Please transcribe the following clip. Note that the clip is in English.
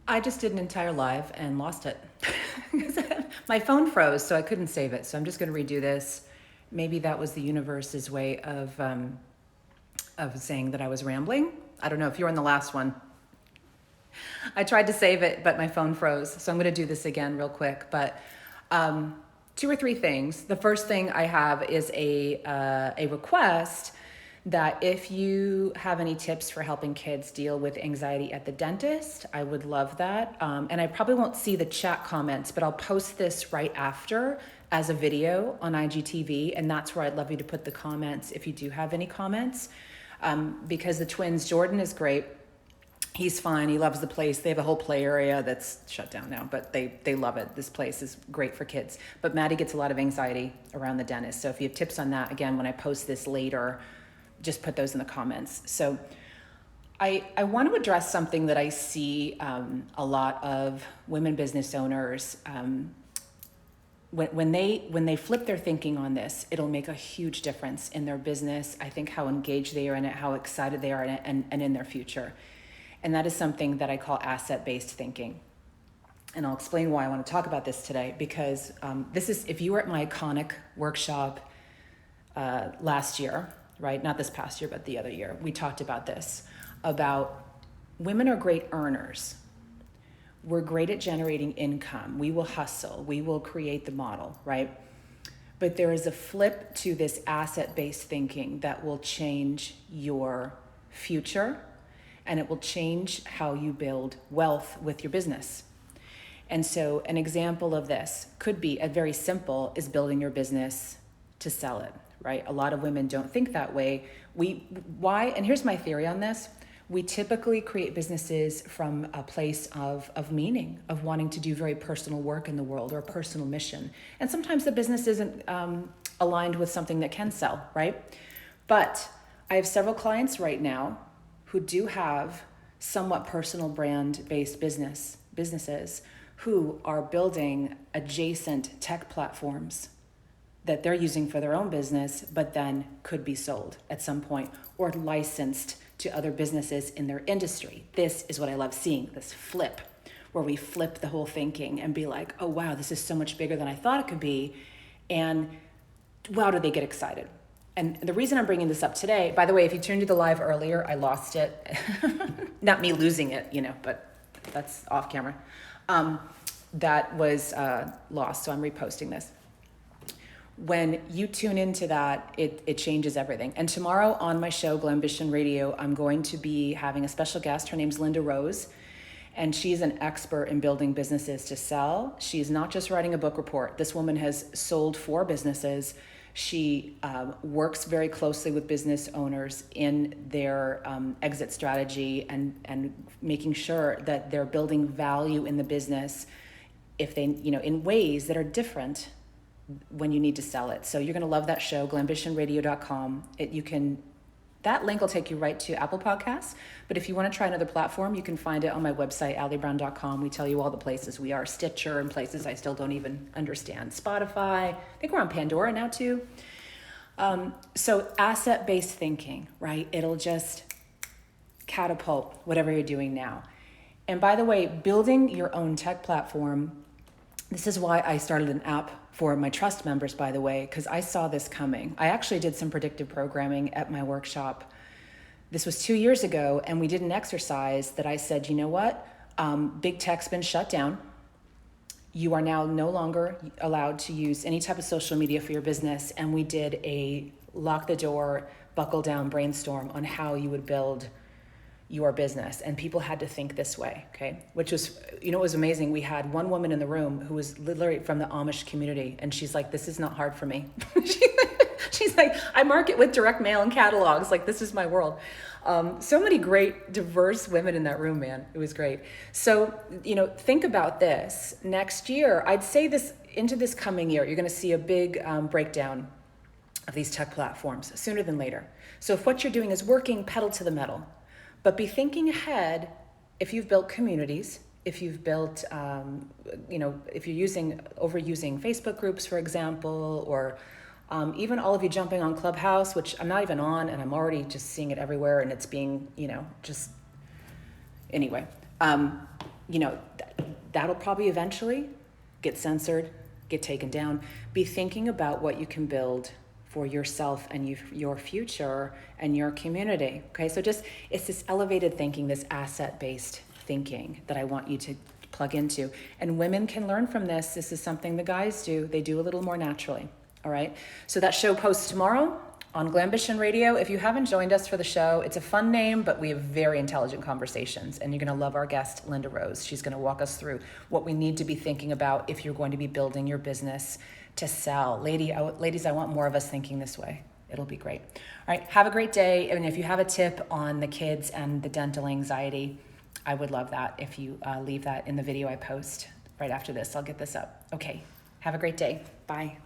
I just did an entire live and lost it. My phone froze, so I couldn't save it. So I'm just going to redo this. Maybe that was the universe's way of saying that I was rambling. I don't know if you were in the last one. I tried to save it, but my phone froze. So I'm going to do this again real quick. But two or three things. The first thing I have is a request that if you have any tips for helping kids deal with anxiety at the dentist, I would love that. And I probably won't see the chat comments, but I'll post this right after as a video on IGTV. And that's where I'd love you to put the comments if you do have any comments. Because the twins, Jordan is great. He's fine. He loves the place. They have a whole play area that's shut down now, but they love it. This place is great for kids. But Maddie gets a lot of anxiety around the dentist. So if you have tips on that, again, when I post this later, just put those in the comments. So I want to address something that I see a lot of women business owners, when they flip their thinking on this, it'll make a huge difference in their business. I think how engaged they are in it, how excited they are in it, and in their future. And that is something that I call asset-based thinking. And I'll explain why I want to talk about this today, because this is, if you were at my Iconic workshop last year, right? Not this past year, but the other year, we talked about this, about women are great earners. We're great at generating income. We will hustle. We will create the model, right? But there is a flip to this asset-based thinking that will change your future, and it will change how you build wealth with your business. And so an example of this could be a very simple is building your business to sell it, right? A lot of women don't think that way. Why? And here's my theory on this. We typically create businesses from a place of meaning, of wanting to do very personal work in the world or a personal mission. And sometimes the business isn't aligned with something that can sell, right? But I have several clients right now who do have somewhat personal brand-based businesses who are building adjacent tech platforms that they're using for their own business, but then could be sold at some point or licensed to other businesses in their industry. This is what I love seeing, this flip, where we flip the whole thinking and be like, oh wow, this is so much bigger than I thought it could be. And wow, do they get excited? And the reason I'm bringing this up today, by the way, if you tuned to the live earlier, I lost it. Not me losing it, but that's off camera. That was lost, so I'm reposting this. When you tune into that, it changes everything. And tomorrow on my show, Glambition Radio, I'm going to be having a special guest. Her name's Linda Rose, and she's an expert in building businesses to sell. She's not just writing a book report. This woman has sold 4 businesses. She works very closely with business owners in their exit strategy and making sure that they're building value in the business if they, in ways that are different when you need to sell it. So you're going to love that show, glambitionradio.com. That link will take you right to Apple Podcasts. But if you want to try another platform, you can find it on my website, allybrown.com. We tell you all the places we are, Stitcher and places I still don't even understand. Spotify, I think we're on Pandora now too. So asset-based thinking, right? It'll just catapult whatever you're doing now. And by the way, building your own tech platform, this is why I started an app for my trust members, by the way, because I saw this coming. I actually did some predictive programming at my workshop. This was 2 years ago, and we did an exercise that I said, you know what? Big tech's been shut down. You are now no longer allowed to use any type of social media for your business. And we did a lock the door, buckle down brainstorm on how you would build your business. And people had to think this way, okay? Which was, it was amazing. We had one woman in the room who was literally from the Amish community. And she's like, this is not hard for me. She's like, I market with direct mail and catalogs. Like, this is my world. So many great, diverse women in that room, man. It was great. So, think about this. Next year, I'd say this into this coming year, you're going to see a big breakdown of these tech platforms sooner than later. So if what you're doing is working, pedal to the metal. But be thinking ahead if you've built communities, if you've built, if you're overusing Facebook groups, for example, or even all of you jumping on Clubhouse, which I'm not even on, and I'm already just seeing it everywhere, and it's being, anyway. That'll probably eventually get censored, get taken down. Be thinking about what you can build for yourself and your future and your community. Okay, so it's this elevated thinking, this asset-based thinking that I want you to plug into. And women can learn from this. This is something the guys do. They do a little more naturally. All right. So that show posts tomorrow on Glambition Radio. If you haven't joined us for the show, it's a fun name, but we have very intelligent conversations, and you're going to love our guest, Linda Rose. She's going to walk us through what we need to be thinking about if you're going to be building your business to sell. Ladies, I want more of us thinking this way. It'll be great. All right. Have a great day. And if you have a tip on the kids and the dental anxiety, I would love that if you leave that in the video I post right after this. I'll get this up. Okay. Have a great day. Bye.